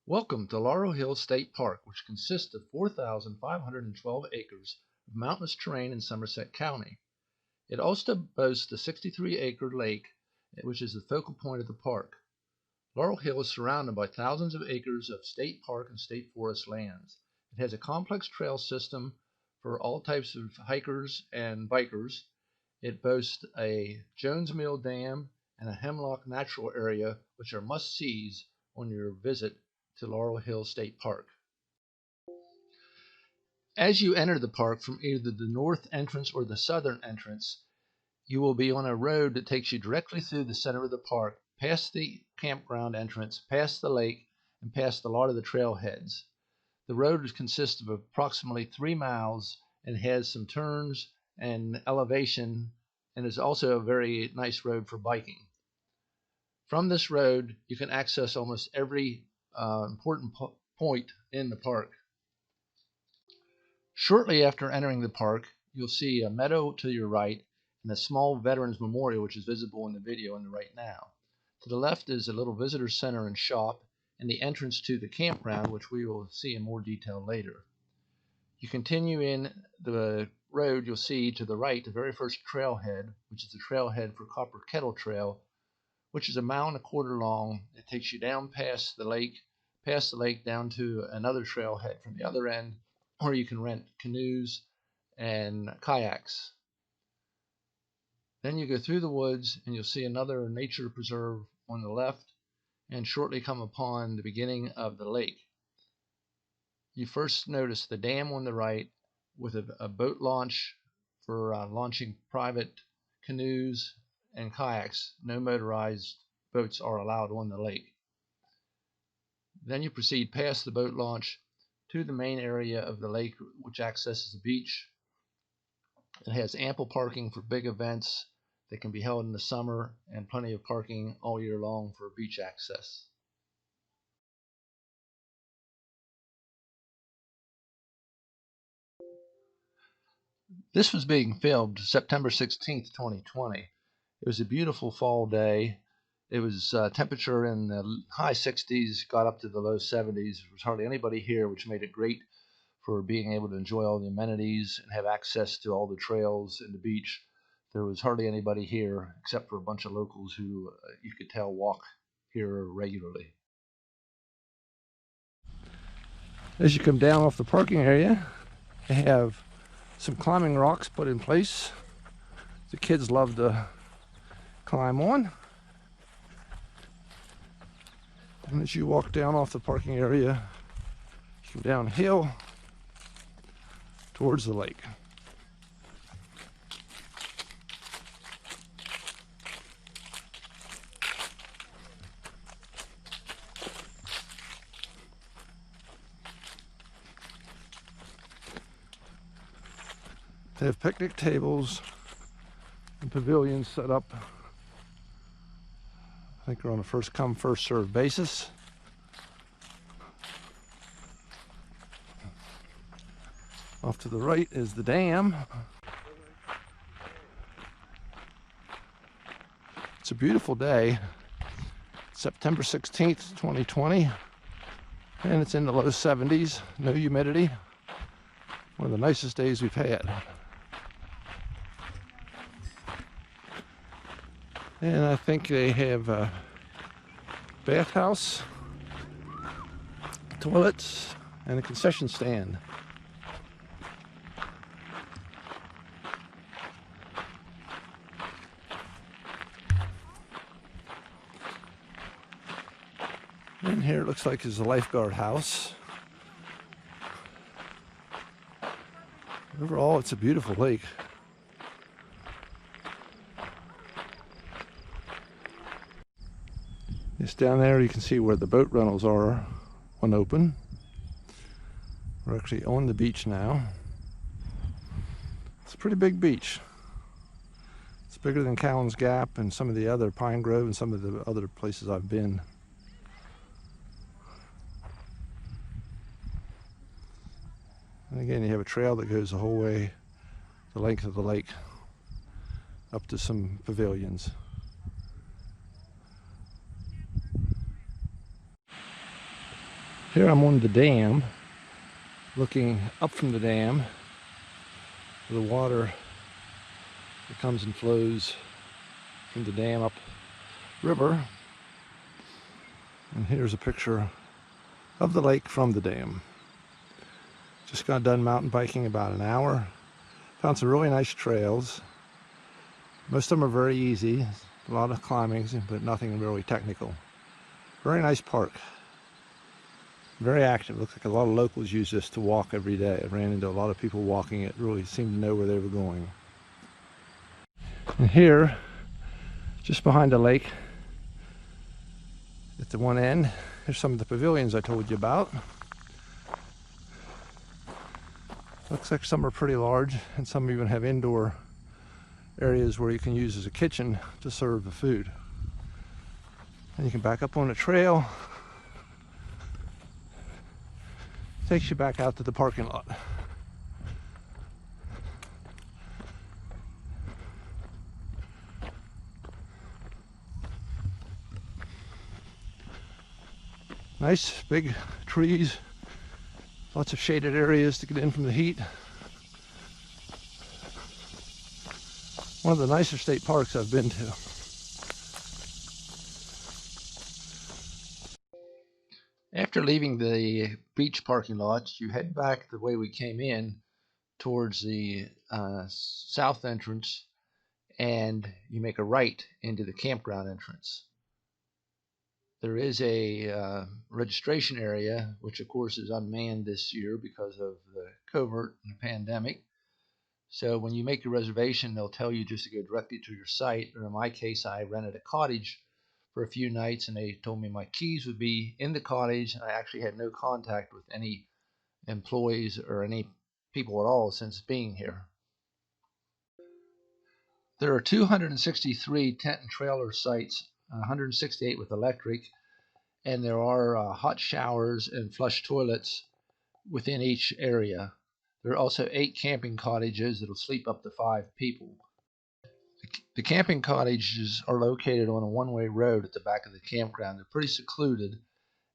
Welcome to Laurel Hill State Park, which consists of 4,512 acres of mountainous terrain in Somerset County. It also boasts a 63-acre lake, which is the focal point of the park. Laurel Hill is surrounded by thousands of acres of state park and state forest lands. It has a complex trail system for all types of hikers and bikers. It boasts a Jones Mill Dam and a Hemlock Natural Area, which are must-sees on your visit to Laurel Hill State Park. As you enter the park from either the north entrance or the southern entrance, you will be on a road that takes you directly through the center of the park, past the campground entrance, past the lake, and past a lot of the trailheads. The road consists of approximately 3 miles and has some turns and elevation, and is also a very nice road for biking. From this road, you can access almost every important point in the park. Shortly after entering the park, you'll see a meadow to your right and a small Veterans Memorial, which is visible in the video on the right now. To the left is a little visitor center and shop, and the entrance to the campground, which we will see in more detail later. You continue in the road, you'll see to the right the very first trailhead, which is the trailhead for Copper Kettle Trail, which is 1.25 miles long. It takes you down past the lake down to another trailhead from the other end, where you can rent canoes and kayaks. Then you go through the woods and you'll see another nature preserve on the left, and shortly come upon the beginning of the lake. You first notice the dam on the right with a boat launch for launching private canoes and kayaks. No motorized boats are allowed on the lake. Then you proceed past the boat launch to the main area of the lake, which accesses the beach. It has ample parking for big events that can be held in the summer, and plenty of parking all year long for beach access. This was being filmed September 16th, 2020. It was a beautiful fall day. It was temperature in the high 60s, got up to the low 70s. There was hardly anybody here, which made it great for being able to enjoy all the amenities and have access to all the trails and the beach. There was hardly anybody here except for a bunch of locals who you could tell walk here regularly. As you come down off the parking area, they have some climbing rocks put in place. The kids love to climb on. And as you walk down off the parking area, you come downhill towards the lake. They have picnic tables and pavilions set up. I think we're on a first come, first served basis. Off to the right is the dam. It's a beautiful day. September 16th, 2020, and it's in the low 70s, no humidity. One of the nicest days we've had. And I think they have a bathhouse, toilets, and a concession stand. And here it looks like is a lifeguard house. Overall, it's a beautiful lake. Just down there, you can see where the boat rentals are when open. We're actually on the beach now. It's a pretty big beach. It's bigger than Cowan's Gap and some of the other Pine Grove and some of the other places I've been. And again, you have a trail that goes the whole way the length of the lake up to some pavilions. Here I'm on the dam, looking up from the dam, the water that comes and flows from the dam up river. And here's a picture of the lake from the dam. Just got done mountain biking about an hour. Found some really nice trails. Most of them are very easy. A lot of climbing, but nothing really technical. Very nice park. Very active. Looks like a lot of locals use this to walk every day. I ran into a lot of people walking it. Really seemed to know where they were going. And here, just behind the lake, at the one end, here's some of the pavilions I told you about. Looks like some are pretty large, and some even have indoor areas where you can use as a kitchen to serve the food. And you can back up on the trail. Takes you back out to the parking lot. Nice big trees, lots of shaded areas to get in from the heat. One of the nicer state parks I've been to. After leaving the beach parking lot, you head back the way we came in towards the south entrance, and you make a right into the campground entrance. There is a registration area, which of course is unmanned this year because of the COVID and the pandemic. So when you make your reservation, they'll tell you just to go directly to your site. Or in my case, I rented a cottage for a few nights, and they told me my keys would be in the cottage. I actually had no contact with any employees or any people at all since being here. There are 263 tent and trailer sites, 168 with electric, and there are hot showers and flush toilets within each area. There are also 8 camping cottages that will sleep up to 5 people. The camping cottages are located on a one-way road at the back of the campground. They're pretty secluded,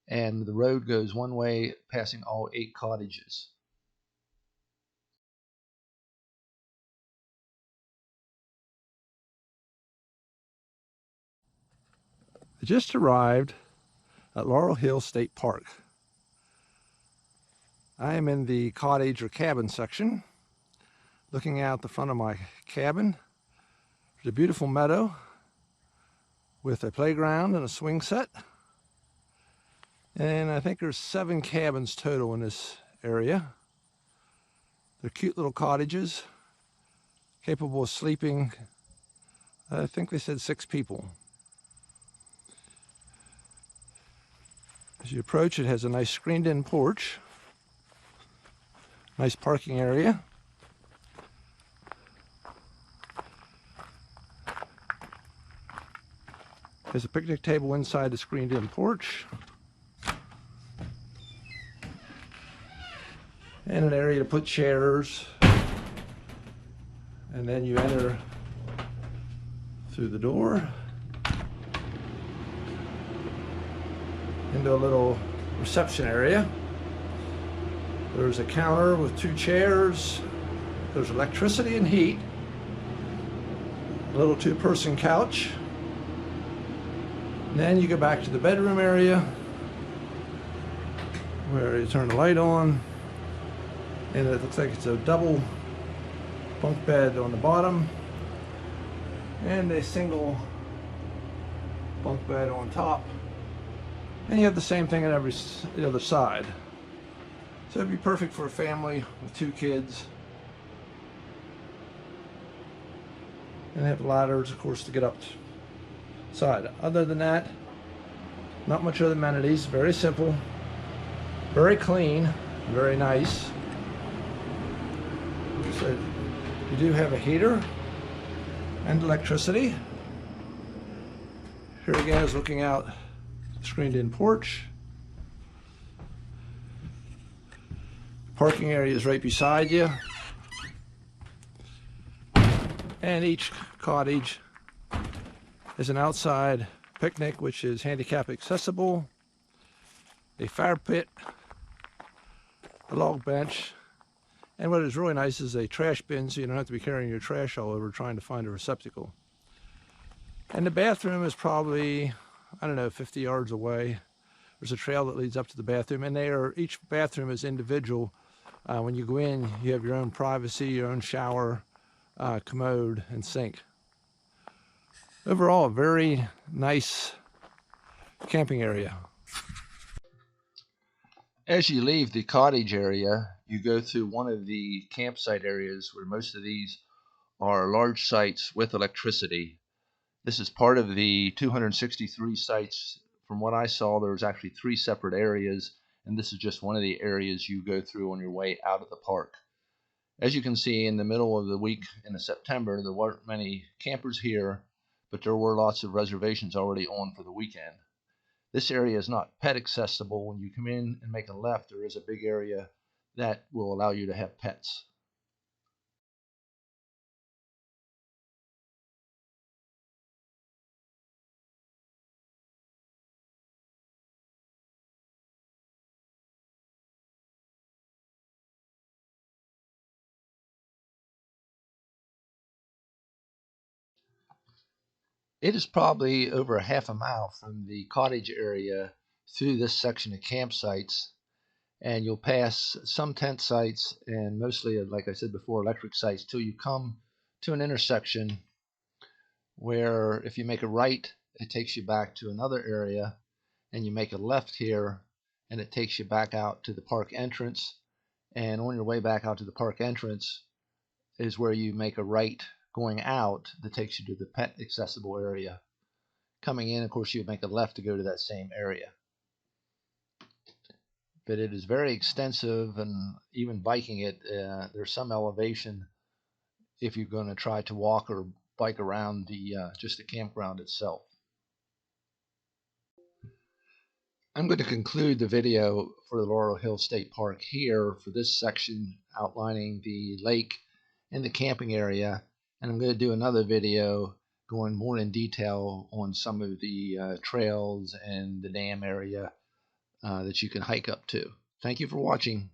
and the road goes one way, passing all 8 cottages. I just arrived at Laurel Hill State Park. I am in the cottage or cabin section, looking out the front of my cabin. There's a beautiful meadow with a playground and a swing set. And I think there's 7 cabins total in this area. They're cute little cottages, capable of sleeping, I think they said 6 people. As you approach, it has a nice screened-in porch, nice parking area. There's a picnic table inside the screened-in porch. And an area to put chairs. And then you enter through the door into a little reception area. There's a counter with 2 chairs. There's electricity and heat. A little 2-person couch. And then you go back to the bedroom area where you turn the light on, and it looks like it's a double bunk bed on the bottom and a single bunk bed on top. And you have the same thing on the other side. So it'd be perfect for a family with 2 kids. And they have ladders, of course, to get up side. Other than that, not much other amenities. Very simple, very clean, very nice. So you do have a heater and electricity. Here again is looking out the screened-in porch. Parking area is right beside you. And each cottage is an outside picnic, which is handicap accessible, a fire pit, a log bench. And what is really nice is a trash bin, so you don't have to be carrying your trash all over trying to find a receptacle. And the bathroom is probably, I don't know, 50 yards away. There's a trail that leads up to the bathroom, and each bathroom is individual. When you go in, you have your own privacy, your own shower, commode, and sink. Overall, a very nice camping area. As you leave the cottage area, you go through one of the campsite areas where most of these are large sites with electricity. This is part of the 263 sites. From what I saw, there was actually 3 separate areas, and this is just one of the areas you go through on your way out of the park. As you can see, in the middle of the week in September, there weren't many campers here, but there were lots of reservations already on for the weekend. This area is not pet accessible. When you come in and make a left, there is a big area that will allow you to have pets. It is probably over a half a mile from the cottage area through this section of campsites, and you'll pass some tent sites and mostly, like I said before, electric sites till you come to an intersection where if you make a right, it takes you back to another area, and you make a left here, and it takes you back out to the park entrance. And on your way back out to the park entrance is where you make a right going out that takes you to the pet accessible area. Coming in, of course, you would make a left to go to that same area. But it is very extensive, and even biking it, there's some elevation if you're going to try to walk or bike around just the campground itself. I'm going to conclude the video for the Laurel Hill State Park here for this section outlining the lake and the camping area, and I'm going to do another video going more in detail on some of the trails and the dam area that you can hike up to. Thank you for watching.